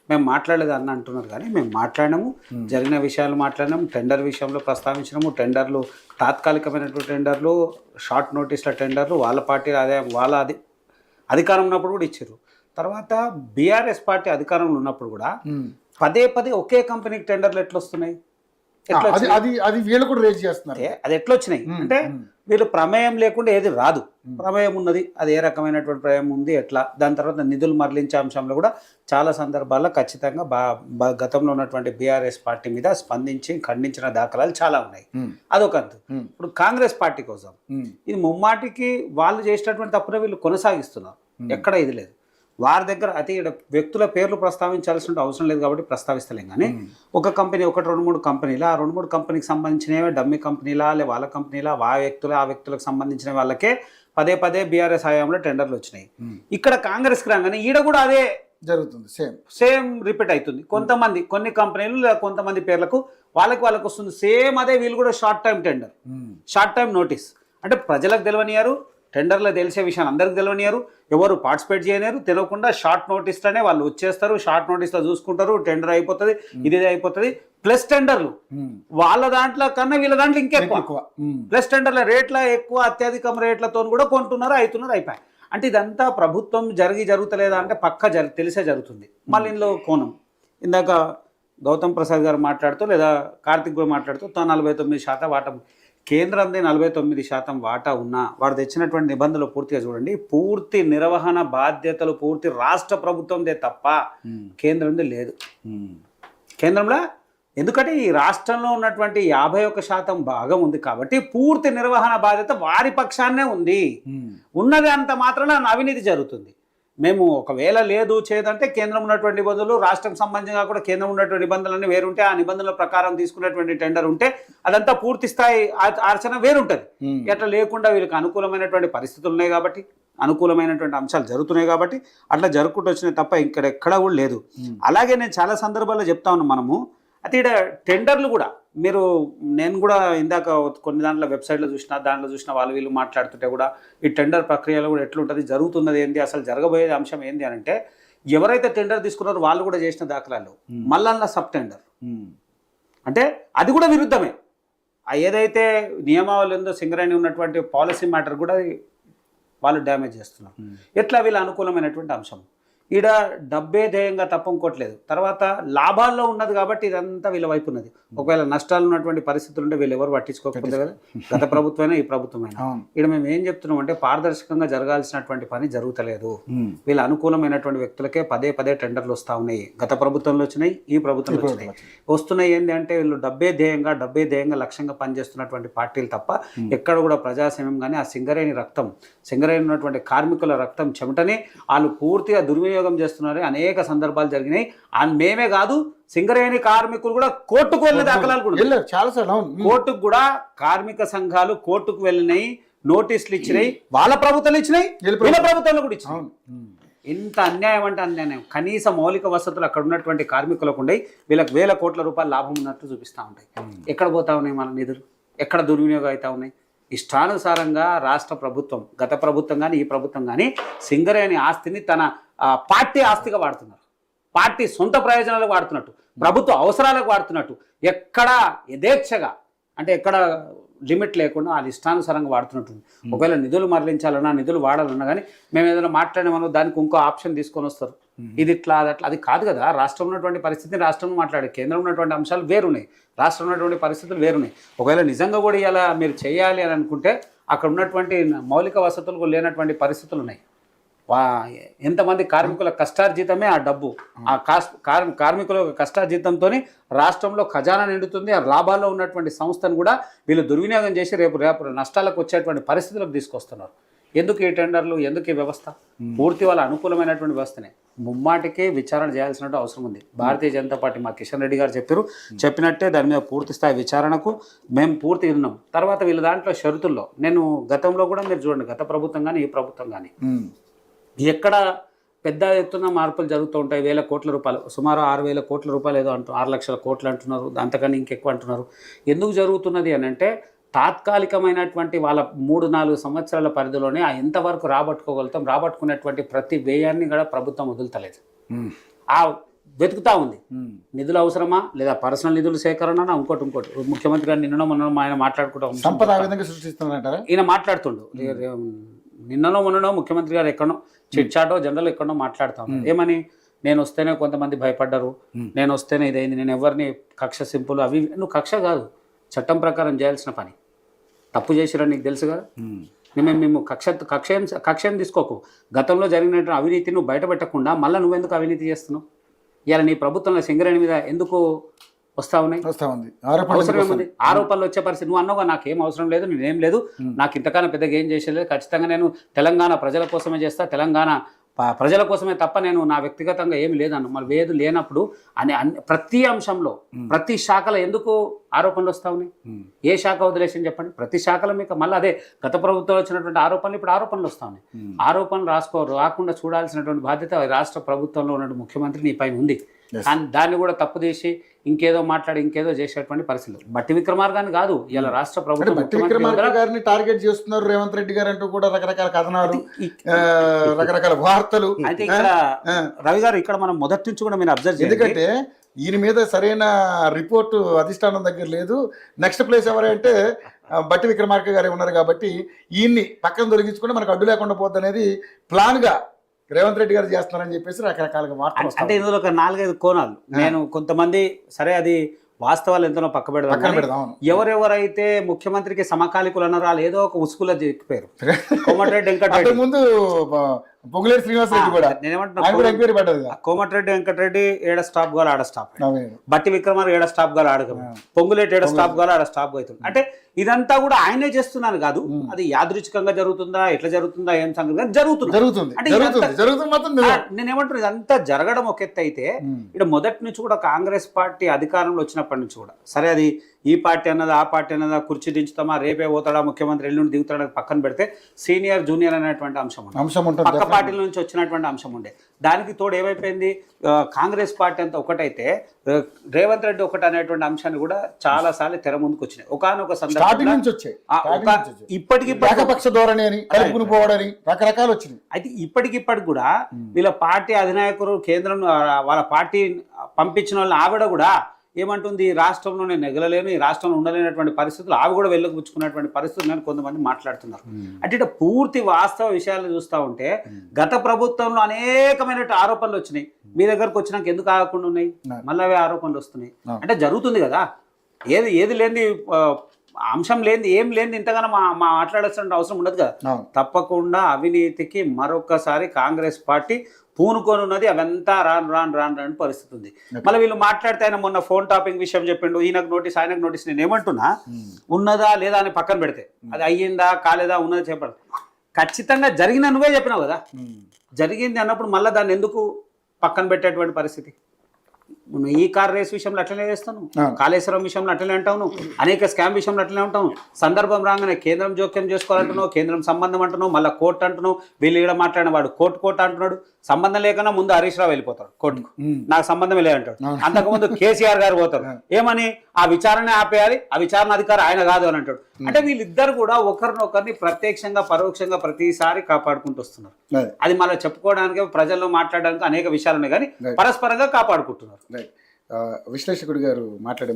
మేము మాట్లాడలేదు అన్న అంటున్నారు, కానీ మేము మాట్లాడినాము, జరిగిన విషయాలు మాట్లాడినాము, టెండర్ విషయంలో ప్రస్తావించినాము. టెండర్లు తాత్కాలికమైనటువంటి టెండర్లు, షార్ట్ నోటీస్ల టెండర్లు వాళ్ళ పార్టీ వాళ్ళ అధికారం ఉన్నప్పుడు కూడా ఇచ్చారు. తర్వాత బీఆర్ఎస్ పార్టీ అధికారంలో ఉన్నప్పుడు కూడా పదే పదే ఒకే కంపెనీకి టెండర్లు ఎట్లా వస్తున్నాయి? అది వీళ్ళు కూడా రేజ్ చేస్తున్నారు. అది ఎట్లా వచ్చినాయి అంటే వీళ్ళు ప్రమేయం లేకుండా ఏది రాదు, ప్రమేయం ఉన్నది, అది ఏ రకమైనటువంటి ప్రమేయం ఉంది ఎట్లా. దాని తర్వాత నిధులు మరలించే అంశంలో కూడా చాలా సందర్భాల్లో ఖచ్చితంగా గతంలో ఉన్నటువంటి బీఆర్ఎస్ పార్టీ మీద స్పందించి ఖండించిన దాఖలాలు చాలా ఉన్నాయి. అదొక అంతు. ఇప్పుడు కాంగ్రెస్ పార్టీ కోసం ఇది ముమ్మాటికి వాళ్ళు చేసినటువంటి తప్పునే వీళ్ళు కొనసాగిస్తున్నారు, ఎక్కడ ఇది లేదు. వారి దగ్గర అయితే వ్యక్తుల పేర్లు ప్రస్తావించాల్సిన అవసరం లేదు కాబట్టి ప్రస్తావిస్తలేం. కానీ ఒక కంపెనీ, ఒకటి 2-3 కంపెనీలు, ఆ 2-3 కంపెనీకి సంబంధించినవే డమ్మీ కంపెనీలా, లే వాళ్ళ కంపెనీలా, ఆ వ్యక్తులకు సంబంధించిన వాళ్ళకే పదే పదే బీఆర్ఎస్ హయాంలో టెండర్లు వచ్చినాయి. ఇక్కడ కాంగ్రెస్కి రాగానే ఈడ కూడా అదే జరుగుతుంది, సేమ్ రిపీట్ అవుతుంది. కొన్ని కంపెనీలు కొంతమంది పేర్లకు వాళ్ళకి వస్తుంది సేమ్ అదే. వీళ్ళు కూడా short time tender, short time notice అంటే ప్రజలకు తెలియనియారు, టెండర్లో తెలిసే విషయాన్ని అందరికి తెలియనియారు, ఎవరు పార్టిసిపేట్ చేయలేరు, తెలియకుండా షార్ట్ నోటీస్లోనే వాళ్ళు వచ్చేస్తారు, షార్ట్ నోటీస్లో చూసుకుంటారు, టెండర్ అయిపోతుంది, ఇది అయిపోతుంది. ప్లస్ టెండర్లు వాళ్ళ దాంట్లో కన్నా వీళ్ళ దాంట్లో ఇంకెక్కువ, ప్లస్ టెండర్ల రేట్ల ఎక్కువ, అత్యధికం రేట్లతో కూడా కొంటున్నారు, అయిపోయాయి. అంటే ఇదంతా ప్రభుత్వం జరుగుతలేదా అంటే పక్క తెలిసే జరుగుతుంది. మళ్ళీ ఇందులో కోణం ఇందాక గౌతమ్ ప్రసాద్ గారు మాట్లాడుతూ లేదా కార్తిక్ గారు మాట్లాడుతూ 49% వాటా, కేంద్రంది 49% వాటా ఉన్నా వాడు తెచ్చినటువంటి నిబంధనలు పూర్తిగా చూడండి, పూర్తి నిర్వహణ బాధ్యతలు పూర్తి రాష్ట్ర ప్రభుత్వందే తప్ప కేంద్రంది లేదు. కేంద్రంలో ఎందుకంటే ఈ రాష్ట్రంలో ఉన్నటువంటి 51% భాగం ఉంది కాబట్టి పూర్తి నిర్వహణ బాధ్యత వారి పక్షాన్నే ఉంది. ఉన్నది అంత మాత్రాన అవినీతి జరుగుతుంది. మేము ఒకవేళ లేదు చేయదంటే కేంద్రం ఉన్నటువంటి నిబంధనలు రాష్ట్రం సంబంధించిన కూడా కేంద్రం ఉన్నటువంటి నిబంధనలన్నీ వేరుంటే, ఆ నిబంధనల ప్రకారం తీసుకున్నటువంటి టెండర్ ఉంటే అదంతా పూర్తి స్థాయి ఆచరణ వేరుంటుంది. అట్లా లేకుండా వీళ్ళకి అనుకూలమైనటువంటి పరిస్థితులు ఉన్నాయి కాబట్టి, అనుకూలమైనటువంటి అంశాలు జరుగుతున్నాయి కాబట్టి అట్లా జరుపుకుంటూ వచ్చినాయి తప్ప ఇక్కడ ఎక్కడా కూడా లేదు. అలాగే నేను చాలా సందర్భాల్లో చెప్తా ఉన్నాను, మనము అయితే ఇక్కడ టెండర్లు కూడా నేను కూడా ఇందాక కొన్ని దాంట్లో వెబ్సైట్లో దాంట్లో చూసిన వాళ్ళు వీళ్ళు మాట్లాడుతుంటే కూడా ఈ టెండర్ ప్రక్రియలో కూడా ఎట్లుంటుంది, జరుగుతున్నది ఏంటి, అసలు జరగబోయేది అంశం ఏంటి అని అంటే, ఎవరైతే టెండర్ తీసుకున్నారో వాళ్ళు కూడా చేసిన దాఖలాలు మళ్ళా సబ్ టెండర్ అంటే అది కూడా విరుద్ధమే. ఏదైతే నియమావళి ఉందో సింగరేణి ఉన్నటువంటి పాలసీ మ్యాటర్ కూడా వాళ్ళు డ్యామేజ్ చేస్తున్నారు. ఎట్లా వీళ్ళ అనుకూలమైనటువంటి అంశం. ఈడ డబ్బే ధ్యేయంగా తప్ప ఇంకోట్లేదు. తర్వాత లాభాల్లో ఉన్నది కాబట్టి ఇదంతా వీళ్ళ వైపు ఉన్నది. ఒకవేళ నష్టాలు ఉన్నటువంటి పరిస్థితులు ఉంటే వీళ్ళు ఎవరు పట్టించుకోకపోతే కదా, గత ప్రభుత్వమైనా ఈ ప్రభుత్వమైనా. ఇక్కడ మేము ఏం చెప్తున్నాం అంటే పారదర్శకంగా జరగాల్సినటువంటి పని జరుగుతలేదు. వీళ్ళ అనుకూలమైనటువంటి వ్యక్తులకే పదే పదే టెండర్లు వస్తూ ఉన్నాయి. గత ప్రభుత్వంలో వచ్చినాయి, ఈ ప్రభుత్వంలో వచ్చినాయి. వస్తున్నాయి ఏంటి అంటే వీళ్ళు డబ్బే ధ్యేయంగా లక్ష్యంగా పనిచేస్తున్నటువంటి పార్టీలు తప్ప ఎక్కడ కూడా ప్రజాస్వామ్యం కానీ ఆ సింగరేణి ఉన్నటువంటి కార్మికుల రక్తం చెమటని వాళ్ళు పూర్తిగా దుర్వినియోగం చేస్తున్నారు. అనేక సందర్భాలు జరిగినాయి. మేమే కాదు, సింగరేణి కార్మికులు కూడా కోర్టుకు వెళ్ళిన దాఖలాలు కూడా చాలా. కోర్టుకు కూడా కార్మిక సంఘాలు కోర్టుకు వెళ్ళినాయి, నోటీసులు ఇచ్చినాయి, వాళ్ళ ప్రభుత్వాలు ఇచ్చినాయి, వీళ్ళ ప్రభుత్వాలు కూడా ఇచ్చినాయి. ఇంత అన్యాయం అంటే అన్యాయం. కనీస మౌలిక వసతులు అక్కడ ఉన్నటువంటి కార్మికులకు ఉండే వీళ్ళకి వేల కోట్ల రూపాయల లాభం ఉన్నట్లు చూపిస్తూ ఉంటాయి. ఎక్కడ పోతా ఉన్నాయి మన నిధులు, ఎక్కడ దుర్వినియోగం అవుతా ఉన్నాయి. ఇష్టానుసారంగా రాష్ట్ర ప్రభుత్వం, గత ప్రభుత్వం కానీ ఈ ప్రభుత్వం కానీ సింగరేణి ఆస్తిని తన పార్టీ ఆస్తిగా వాడుతున్నారు. పార్టీ సొంత ప్రయోజనాలకు వాడుతున్నట్టు, ప్రభుత్వ అవసరాలకు వాడుతున్నట్టు, ఎక్కడ యథేచ్ఛగా అంటే ఎక్కడ లిమిట్ లేకుండా వాళ్ళు ఇష్టానుసారంగా వాడుతున్నట్టు. ఒకవేళ నిధులు మరలించాలన్నా, నిధులు వాడాలన్నా కానీ మేము ఏదైనా మాట్లాడేమన్నా దానికి ఇంకో ఆప్షన్ తీసుకొని వస్తారు. ఇది ఇట్లా అది కాదు కదా. రాష్ట్రం ఉన్నటువంటి పరిస్థితిని రాష్ట్రం మాట్లాడే, కేంద్రం ఉన్నటువంటి అంశాలు వేరున్నాయి, రాష్ట్రం ఉన్నటువంటి పరిస్థితులు వేరున్నాయి. ఒకవేళ నిజంగా కూడా ఇలా మీరు చేయాలి అని అనుకుంటే అక్కడ ఉన్నటువంటి మౌలిక వసతులు లేనటువంటి పరిస్థితులు ఉన్నాయి. ఎంతమంది కార్మికుల కష్టార్జితమే ఆ డబ్బు, ఆ కార్మికుల కష్టార్జితంతో రాష్ట్రంలో ఖజానా నిండుతుంది. ఆ లాభాల్లో ఉన్నటువంటి సంస్థను కూడా వీళ్ళు దుర్వినియోగం చేసి రేపు నష్టాలకు వచ్చేటువంటి పరిస్థితులకు తీసుకొస్తున్నారు. ఎందుకు ఈ టెండర్లు, ఎందుకు ఈ వ్యవస్థ? పూర్తి వాళ్ళ అనుకూలమైనటువంటి వ్యవస్థనే. ముమ్మాటికే విచారణ చేయాల్సిన అవసరం ఉంది. భారతీయ జనతా పార్టీ మా కిషన్ రెడ్డి గారు చెప్పినట్టే దాని మీద పూర్తి స్థాయి విచారణకు మేము పూర్తి ఉన్నాం. తర్వాత వీళ్ళ దాంట్లో షరతుల్లో నేను గతంలో కూడా మీరు చూడండి, గత ప్రభుత్వం కానీ ఈ ప్రభుత్వం కానీ ఎక్కడ పెద్ద ఎత్తున మార్పులు జరుగుతూ ఉంటాయి. వేల కోట్ల రూపాయలు, సుమారు 6,000 కోట్ల రూపాయలు ఏదో 6 లక్షల కోట్లు అంటున్నారు, అంతకన్నా ఇంకెక్కువ అంటున్నారు. ఎందుకు జరుగుతున్నది అని అంటే తాత్కాలికమైనటువంటి వాళ్ళ 3-4 సంవత్సరాల పరిధిలోనే ఎంతవరకు రాబట్టుకోగలుగుతాం, రాబట్టుకునేటువంటి ప్రతి వ్యయాన్ని కూడా ప్రభుత్వం వదులుతలేదు. ఆ వెతుకుతా ఉంది. నిధులు అవసరమా లేదా పర్సనల్ నిధుల సేకరణ ఇంకోటి ముఖ్యమంత్రి గారు నిన్ననో మొన్ననో ఆయన మాట్లాడుకుంటాం సంపద ఆ విధంగా సృష్టిస్తున్నారంటారా? ఈయన మాట్లాడుతుండు నిన్ననో మొన్ననో ముఖ్యమంత్రి గారు ఎక్కడో చిట్చాటో జనరల్ ఎక్కడో మాట్లాడుతా ఉన్నారు. ఏమని, నేను వస్తేనే కొంతమంది భయపడ్డారు, నేను వస్తేనే ఇదైంది, నేను ఎవరిని కక్ష సింపుల్ అవి. నువ్వు కక్ష కాదు, చట్టం ప్రకారం చేయాల్సిన పని. తప్పు చేసిరని నీకు తెలుసు కదా. మేము కక్ష ఏం తీసుకోకు. గతంలో జరిగినటువంటి అవినీతి నువ్వు బయట పెట్టకుండా మళ్ళీ నువ్వెందుకు అవినీతి చేస్తున్నావు? ఇలా నీ ప్రభుత్వంలో సింగరేణి మీద ఎందుకు వస్తా ఉన్నాయి? అవసరం ఏముంది? ఆరోపణలు వచ్చే పరిస్థితి. నువ్వు అన్నావుగా నాకేం అవసరం లేదు, నేనేం లేదు, నాకు ఇంతకన్నా పెద్దగా ఏం చేసేలేదు, ఖచ్చితంగా నేను తెలంగాణ ప్రజల కోసమే చేస్తా, తెలంగాణ ప్రజల కోసమే తప్ప నేను నా వ్యక్తిగతంగా ఏమి లేదన్న. మరి వేదు లేనప్పుడు ప్రతి అంశంలో ప్రతి శాఖలో ఎందుకు ఆరోపణలు వస్తా ఉన్నాయి? ఏ శాఖ వదిలేసి చెప్పండి. ప్రతి శాఖలో మీకు మళ్ళీ అదే గత ప్రభుత్వం వచ్చినటువంటి ఆరోపణలు ఇప్పుడు ఆరోపణలు వస్తా ఉన్నాయి. ఆరోపణలు రాకుండా చూడాల్సినటువంటి బాధ్యత రాష్ట్ర ప్రభుత్వంలో ఉన్నటువంటి ముఖ్యమంత్రి నీ పైన ఉంది. కానీ దాన్ని కూడా తప్పు చేసి ఇంకేదో మాట్లాడి ఇంకేదో చేసేటువంటి పరిస్థితులు. బట్టి విక్రమార్గాన్ని కాదు, ఇలా రాష్ట్ర ప్రభుత్వం టార్గెట్ చేస్తున్నారు రేవంత్ రెడ్డి గారు అంటూ కూడా రకరకాల కథనాలు, రకరకాల వార్తలు. అయితే ఇక్కడ రవి గారు ఇక్కడ మనం మొదటి నుంచి కూడా మీరు అబ్జర్వ్ చేయండి. ఎందుకంటే ఈయన మీద సరైన రిపోర్టు అధిష్టానం దగ్గర లేదు. నెక్స్ట్ ప్లేస్ ఎవరంటే బట్టి విక్రమార్క గారే ఉన్నారు కాబట్టి ఈయన్ని పక్కన తొలగించుకుంటే మనకు అడ్డు లేకుండా పోద్ది అనేది ప్లాన్ గా రేవంత్ రెడ్డి గారు చేస్తున్నారని చెప్పేసి రకరకాలుగా వార్తలు. అంటే ఇందులో ఒక 4-5 కోణాలు. నేను కొంతమంది సరే అది వాస్తవాలు ఎంతనో పక్క పెడదాం. ఎవరెవరైతే ముఖ్యమంత్రికి సమకాలికులు అన్నారో ఏదో ఒక ఉసుకులో చెప్పారు. కోమటిరెడ్డి వెంకటరెడ్డి ముందు పొంగులేటి శ్రీనివాసరెడ్డి కూడా ఎంక్వైరీ పడ్డది. కోమటిరెడ్డి వెంకటరెడ్డి ఏడ స్టాప్ కావాలి ఆడ స్టాప్, బట్టి విక్రమార్ ఏడ స్టాప్ కావాలి ఆడ, పొంగులేటి ఏడ స్టాప్ కావాలి ఆడ స్టాప్ అవుతుంది. అంటే ఇదంతా కూడా ఆయనే చేస్తున్నాను కాదు, అది యాదృచ్ఛికంగా జరుగుతుందా ఎట్లా జరుగుతుందా ఏం సంగతి జరుగుతుంది. నేనేమంటున్నా ఇదంతా జరగడం ఒక ఎత్తు అయితే ఇక్కడ మొదటి నుంచి కూడా కాంగ్రెస్ పార్టీ అధికారంలో వచ్చినప్పటి నుంచి కూడా సరే అది ఈ పార్టీ అన్నదా ఆ పార్టీ అన్నదా, కుర్చీ దించుతామా, రేపే పోతాడా ముఖ్యమంత్రి, ఎల్లుండి దిగుతాడా పక్కన పెడితే సీనియర్ జూనియర్ అనేటువంటి అంశం పక్క పార్టీల నుంచి వచ్చినటువంటి అంశం ఉండే. దానికి తోడు ఏమైపోయింది, కాంగ్రెస్ పార్టీ అంతా ఒకటైతే రేవంత్ రెడ్డి ఒకటి అనేటువంటి అంశాన్ని కూడా చాలా సార్లు తెర ముందుకు వచ్చినాయి. ఒకనొక సందర్భంలో ఇప్పటికి ధోరణి అని కలుపుకుని పోవడని రకరకాలు వచ్చినాయి. అయితే ఇప్పటికిప్పటికి కూడా వీళ్ళ పార్టీ అధినాయకులు కేంద్రం వాళ్ళ పార్టీ పంపించిన వాళ్ళని ఆవిడ కూడా ఏమంటుంది, రాష్ట్రంలో నేను నెగలలేను, ఈ రాష్ట్రంలో ఉండలేనటువంటి పరిస్థితులు ఆవి కూడా వెళ్ళకుపుచ్చుకున్నటువంటి పరిస్థితులు నేను కొంతమంది మాట్లాడుతున్నారు. అంటే ఇట్లా పూర్తి వాస్తవ విషయాలు చూస్తూ ఉంటే గత ప్రభుత్వంలో అనేకమైన ఆరోపణలు వచ్చినాయి. మీ దగ్గరకు వచ్చినాక ఎందుకు ఆగకుండా ఉన్నాయి? మళ్ళీ అవే ఆరోపణలు వస్తున్నాయి. అంటే జరుగుతుంది కదా, ఏది లేని అంశం లేని ఏం లేని ఇంతగానో మాట్లాడాల్సిన అవసరం ఉండదు కదా. తప్పకుండా అవినీతికి మరొకసారి కాంగ్రెస్ పార్టీ పూనుకొని ఉన్నది. అవంతా రాను పరిస్థితి ఉంది. మళ్ళీ వీళ్ళు మాట్లాడితే ఆయన మొన్న ఫోన్ టాపింగ్ విషయం చెప్పిండు, ఈయనకు నోటీస్ ఆయనకు నోటీస్. నేను ఏమంటున్నా, ఉన్నదా లేదా అని పక్కన పెడితే అది అయ్యిందా కాలేదా ఉన్నదా చెప్పాలి. ఖచ్చితంగా జరిగిన నువ్వే చెప్పినావు కదా, జరిగింది అన్నప్పుడు మళ్ళీ దాన్ని ఎందుకు పక్కన పెట్టేటువంటి పరిస్థితి? ఈ కార్ రేస్ విషయంలో అట్లనే చేస్తాను, కాళేశ్వరం విషయంలో అట్లనే అంటాను, అనేక స్కామ్ విషయంలో అట్లనే ఉంటాను. సందర్భం రాగానే కేంద్రం జోక్యం చేసుకోవాలంటున్నావు, కేంద్రం సంబంధం అంటున్నావు, మళ్ళీ కోర్టు అంటున్నావు. వీళ్ళు ఇక్కడ మాట్లాడిన వాడు కోర్టు అంటున్నాడు. సంబంధం లేకన్నా ముందు హరీష్ రావు వెళ్ళిపోతాడు కోర్టుకు, నాకు సంబంధం లేదంటాడు. అంతకుముందు కేసీఆర్ గారు పోతారు, ఏమని ఆ విచారణ ఆపేయాలి, ఆ విచారణ అధికారి ఆయన కాదు అని అంటాడు. అంటే వీళ్ళిద్దరు కూడా ఒకరినొకరిని ప్రత్యక్షంగా పరోక్షంగా ప్రతిసారి కాపాడుకుంటూ వస్తున్నారు. అది మళ్ళీ చెప్పుకోవడానికి ప్రజల్లో మాట్లాడడానికి అనేక విషయాలు ఉన్నాయి కానీ పరస్పరంగా కాపాడుకుంటున్నారు. విశ్లేషకుడు గారు మాట్లాడే